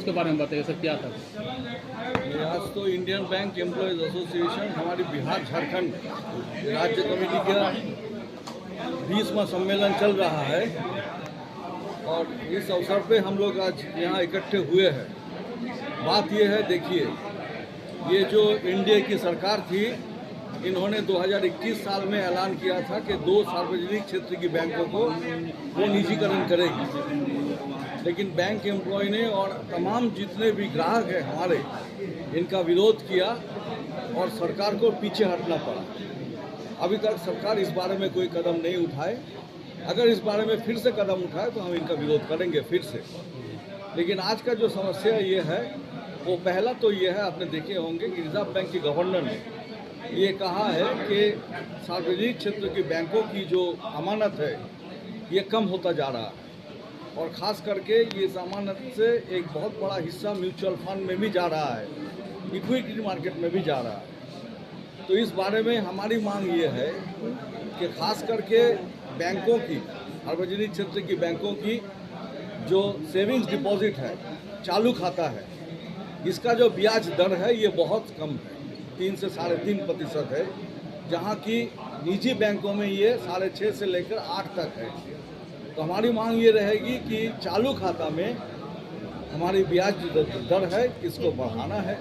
उसके बारे में बताइए सर, क्या था? ये आज तो इंडियन बैंक एम्प्लॉयज़ एसोसिएशन हमारी बिहार झारखंड राज्य कमेटी का 20वां सम्मेलन चल रहा है और इस अवसर पे हम लोग आज यहाँ इकट्ठे हुए हैं। बात ये है, देखिए, ये जो एनडीए की सरकार थी, इन्होंने 2021 साल में ऐलान किया था कि 2 सार्वजनिक क्षेत्र की बैंकों को वो निजीकरण करेगी, लेकिन बैंक एम्प्लॉय ने और तमाम जितने भी ग्राहक हैं हमारे, इनका विरोध किया और सरकार को पीछे हटना पड़ा। अभी तक सरकार इस बारे में कोई कदम नहीं उठाए। अगर इस बारे में फिर से कदम उठाए तो हम इनका विरोध करेंगे फिर से। लेकिन आज का जो समस्या ये है, वो पहला तो ये है, आपने देखे होंगे कि रिजर्व बैंक के गवर्नर ने ये कहा है कि सार्वजनिक क्षेत्र की बैंकों की जो अमानत है ये कम होता जा रहा है और ख़ास करके ये अमानत से एक बहुत बड़ा हिस्सा म्यूचुअल फंड में भी जा रहा है, इक्विटी मार्केट में भी जा रहा है। तो इस बारे में हमारी मांग ये है कि ख़ास करके बैंकों की, सार्वजनिक क्षेत्र की बैंकों की जो सेविंग्स डिपॉजिट है, चालू खाता है, इसका जो ब्याज दर है ये बहुत कम है, 3 से 3.5% है, जहाँ की निजी बैंकों में ये 6.5 से लेकर 8 तक है। तो हमारी मांग ये रहेगी कि चालू खाता में हमारी ब्याज दर है, इसको बढ़ाना है।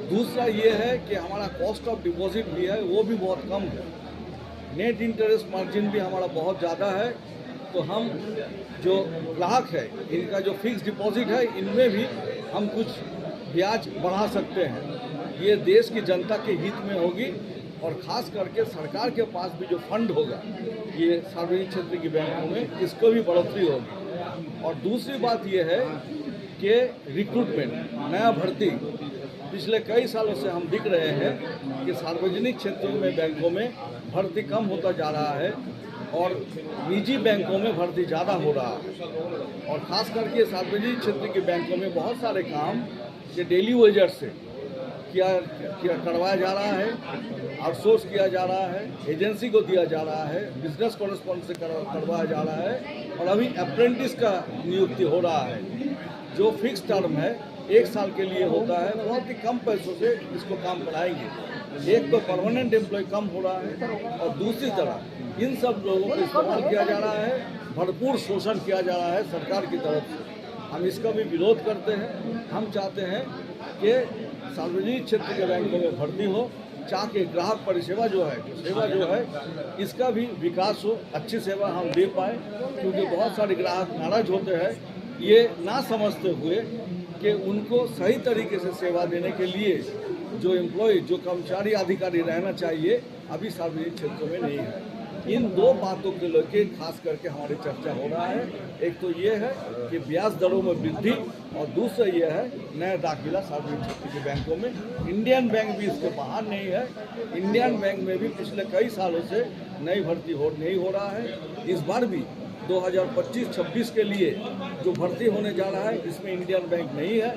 दूसरा ये है कि हमारा कॉस्ट ऑफ डिपॉजिट भी है, वो भी बहुत कम है। नेट इंटरेस्ट मार्जिन भी हमारा बहुत ज़्यादा है। तो हम जो ग्राहक है, इनका जो फिक्स डिपॉजिट है, इनमें भी हम कुछ ब्याज बढ़ा सकते हैं। ये देश की जनता के हित में होगी और ख़ास करके सरकार के पास भी जो फंड होगा ये सार्वजनिक क्षेत्र की बैंकों में, इसको भी बढ़ोतरी होगी। और दूसरी बात ये है कि रिक्रूटमेंट, नया भर्ती, पिछले कई सालों से हम दिख रहे हैं कि सार्वजनिक क्षेत्रों में बैंकों में भर्ती कम होता जा रहा है और निजी बैंकों में भर्ती ज़्यादा हो रहा है। और ख़ास करके सार्वजनिक क्षेत्र के बैंकों में बहुत सारे काम ये डेली वेजर से करवाया जा रहा है, आउटसोर्स किया जा रहा है, एजेंसी को दिया जा रहा है, बिजनेस कॉरेस्पॉन्डेंट से करवाया जा रहा है और अभी अप्रेंटिस का नियुक्ति हो रहा है, जो फिक्स टर्म है, 1 साल के लिए होता है। बहुत ही कम पैसों से इसको काम कराएंगे। एक तो परमानेंट एम्प्लॉय कम हो रहा है और दूसरी तरफ इन सब लोगों को इस्तेमाल किया जा रहा है, भरपूर शोषण किया जा रहा है सरकार की तरफ से। हम इसका भी विरोध करते हैं। हम चाहते हैं कि सार्वजनिक क्षेत्र के बैंकों में भर्ती हो, ताकि ग्राहक परिसेवा जो है इसका भी विकास हो, अच्छी सेवा हम दे पाएँ। क्योंकि बहुत सारे ग्राहक नाराज होते हैं ये ना समझते हुए कि उनको सही तरीके से सेवा देने के लिए जो एम्प्लॉय, जो कर्मचारी, अधिकारी रहना चाहिए, अभी सार्वजनिक क्षेत्रों में नहीं है। इन 2 बातों के लेकर खास करके हमारी चर्चा हो रहा है। एक तो ये है कि ब्याज दरों में वृद्धि और दूसरा ये है नया दाखिला सार्वजनिक क्षेत्र के बैंकों में। इंडियन बैंक भी इसके बाहर नहीं है। इंडियन बैंक में भी पिछले कई सालों से नई भर्ती नहीं हो रहा है। इस बार भी 2025-26 के लिए जो भर्ती होने जा रहा है, इसमें इंडियन बैंक नहीं है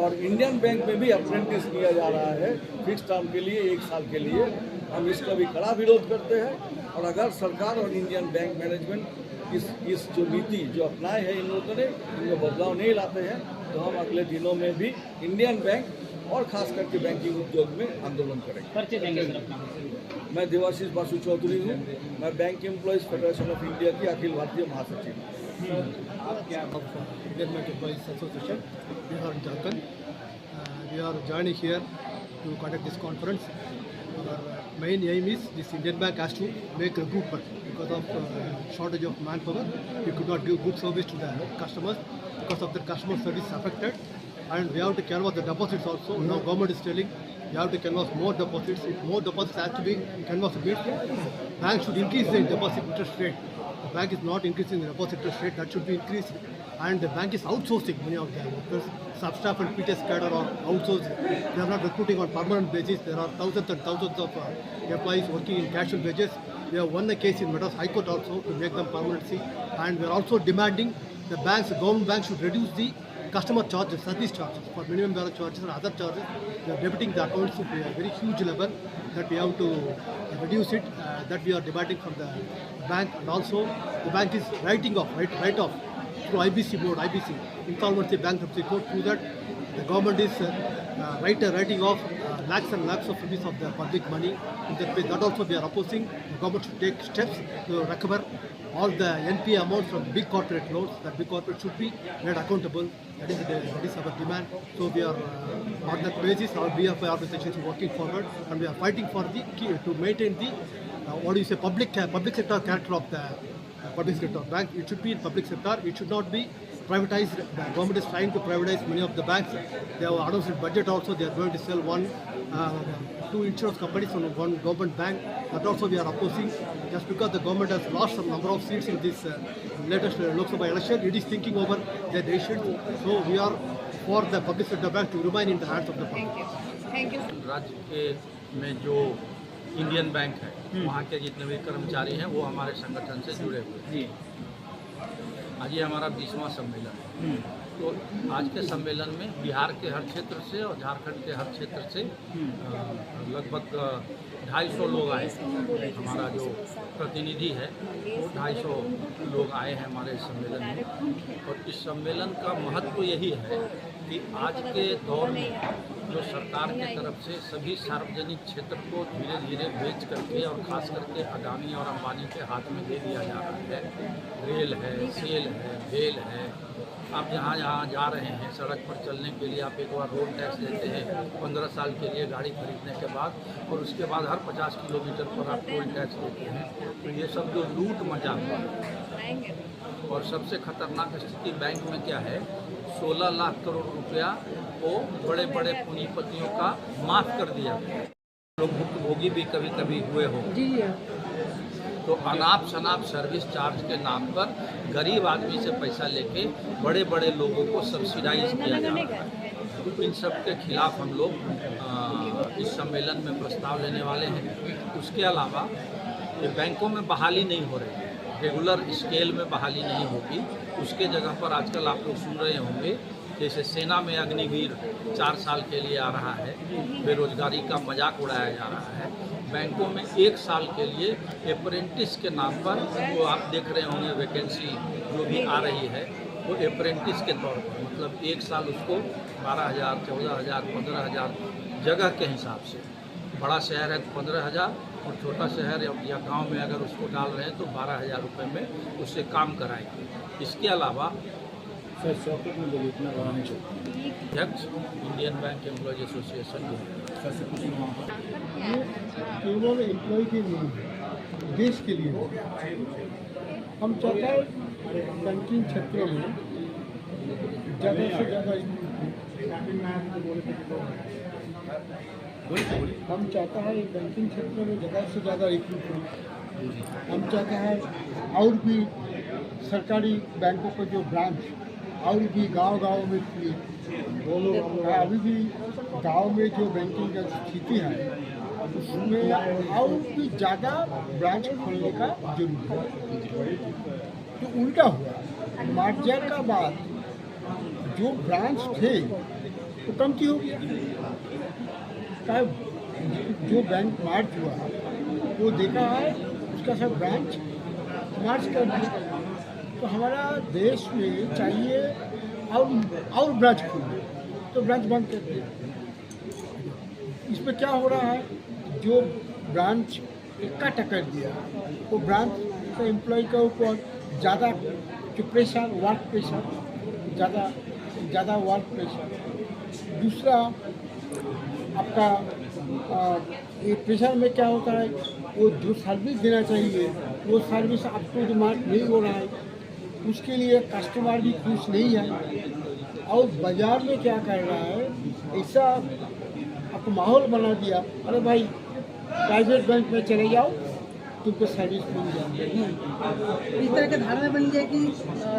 और इंडियन बैंक में भी अप्रेंटिस किया जा रहा है फिक्स टर्म के लिए, 1 साल के लिए। हम इसका भी कड़ा विरोध करते हैं और अगर सरकार और इंडियन बैंक मैनेजमेंट इस जो नीति जो अपनाए हैं इन लोगों ने, इनमें बदलाव नहीं लाते हैं, तो हम अगले दिनों में भी इंडियन बैंक और ख़ास करके बैंकिंग उद्योग में आंदोलन करेंगे। परिचय देंगे सर अपना? मैं देवाशीष बासु चौधरी हूँ। मैं bank employees federation of India की अखिल भारतीय महासचिव हूँ। आप क्या? Indian Bank Employees Association, Bihar, Jharkhand. We are joining here to conduct this conference. Our main aim is this Indian Bank has to make recruitment because of shortage of manpower. We could not give good service to the customers because of the customer service affected, and we have to canvass the deposits also. Now government is telling we have to canvass more deposits. If more deposits have to be canvassed, bank should increase the deposit interest rate. The bank is not increasing the deposit interest rate, that should be increased. And the bank is outsourcing many of their workers. Sub-staff and PTS cadre are outsourced. They are not recruiting on permanent basis. There are thousands and thousands of employees working in casual wages. We have won a case in Madras High Court also to make them permanency. And we are also demanding the government banks should reduce the customer charges, service charges, for minimum balance charges and other charges. We are debiting the accounts to a very huge level that we have to reduce it. That we are demanding from the bank, and also the bank is write off through IBC board, IBC, Insolvency Bankruptcy Court. Through that, the government is writing off lakhs and lakhs of rupees of the public money. In that way, that also we are opposing. The government should take steps to recover all the NPA amounts from big corporate loans. That big corporate should be made accountable. That is our demand. So we are on that basis, our BFI organization is working forward, and we are fighting for the key to maintain the public sector character of the public sector bank. It should be in public sector. It should not be privatized. The government is trying to privatize many of the banks. They have announced in budget also they are going to sell two insurance companies from one government bank. That also we are opposing. Just because the government has lost some number of seats in this latest Lok Sabha election, it is thinking over their decisions. So we are for the public sector bank to remain in the hands of the public. Thank you. राज्य के में जो Indian bank है वहाँ के जितने भी कर्मचारी हैं वो हमारे संगठन से जुड़े हुए हैं। आज ये हमारा 20वां सम्मेलन है। तो आज के सम्मेलन में बिहार के हर क्षेत्र से और झारखंड के हर क्षेत्र से लगभग 250 लोग आए। हमारा जो प्रतिनिधि है वो 250 लोग आए हैं हमारे सम्मेलन में। और इस सम्मेलन का महत्व यही है कि आज के दौर में जो सरकार की तरफ से सभी सार्वजनिक क्षेत्र को धीरे धीरे बेच करके और खास करके अडानी और अंबानी के हाथ में दे दिया जा रहा है। रेल है, सेल है, भेल है। आप जहाँ जहाँ जा रहे हैं सड़क पर चलने के लिए आप एक बार रोड टैक्स देते हैं 15 साल के लिए गाड़ी खरीदने के बाद, और उसके बाद हर 50 किलोमीटर पर आप टोल टैक्स देते हैं। तो ये सब जो लूट मचा हुआ है, और सबसे खतरनाक स्थिति बैंक में क्या है, 16 लाख करोड़ रुपया को बड़े बड़े पूंजीपतियों का माफ़ कर दिया गया। लोग भुक्तभोगी भी कभी कभी हुए हो। तो अनाप शनाप सर्विस चार्ज के नाम पर गरीब आदमी से पैसा लेके बड़े बड़े लोगों को सब्सिडाइज किया जा रहा है। तो इन सब के खिलाफ हम लोग इस सम्मेलन में प्रस्ताव लेने वाले हैं। उसके अलावा ये बैंकों में बहाली नहीं हो रही है, रेगुलर स्केल में बहाली नहीं होगी। उसके जगह पर आजकल आप लोग सुन रहे होंगे जैसे सेना में अग्निवीर 4 साल के लिए आ रहा है, बेरोजगारी का मजाक उड़ाया जा रहा है। बैंकों में 1 साल के लिए अप्रेंटिस के नाम पर वो आप देख रहे होंगे वैकेंसी जो भी आ रही है वो अप्रेंटिस के तौर पर, मतलब 1 साल उसको 12,000, 14,000, 15,000 जगह के हिसाब से। बड़ा शहर है तो 15,000 और छोटा शहर या गांव में अगर उसको डाल रहे हैं तो 12,000 रुपये में उससे काम कराएंगे। इसके अलावा अध्यक्ष इंडियन बैंक एम्प्लॉयज एसोसिएशन ये केवल एम्प्लॉय के लिए है, देश के लिए है। हम चाहते हैं बैंकिंग क्षेत्र में ज़्यादा से ज़्यादा हम चाहते हैं बैंकिंग क्षेत्र में ज़्यादा से ज़्यादा रिक्रूट करें। हम चाहते हैं और भी सरकारी बैंकों का जो ब्रांच और भी गांव-गांव में खुली। अभी भी गांव में जो बैंकिंग का स्थिति है उसमें और भी ज़्यादा ब्रांच खोलने का जरूरी है। तो उल्टा हुआ, मर्जर का बाद जो ब्रांच थे वो कमती हो गया। जो बैंक मार्च हुआ वो देखा है उसका सब ब्रांच मार्च कर दिया। तो हमारा देश में चाहिए और ब्रांच खोलना, तो ब्रांच बंद कर दिया। इसमें क्या हो रहा है, जो ब्रांच इकट्ठा कर दिया वो ब्रांच का एम्प्लॉय के ऊपर ज़्यादा जो प्रेशर, वर्क प्रेशर, ज़्यादा वर्क प्रेशर। दूसरा आपका ये प्रेशर में क्या होता है, वो जो सर्विस देना चाहिए वो सर्विस आपको डिमांड नहीं हो रहा है, उसके लिए कस्टमर भी खुश नहीं है। और बाज़ार में क्या कर रहा है, ऐसा आपको माहौल बना दिया, अरे भाई प्राइवेट बैंक में चले जाओ तुमको सर्विस मिल जाएगी। इस तरह की धारणा बन गई कि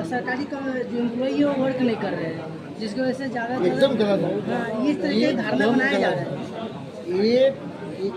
सरकारी का जो एम्प्लॉई है वो वर्क नहीं कर रहे हैं, जिसकी वजह से ज़्यादा एकदम गलत है। इस तरह की धारणा बनाया जा रहा है। एक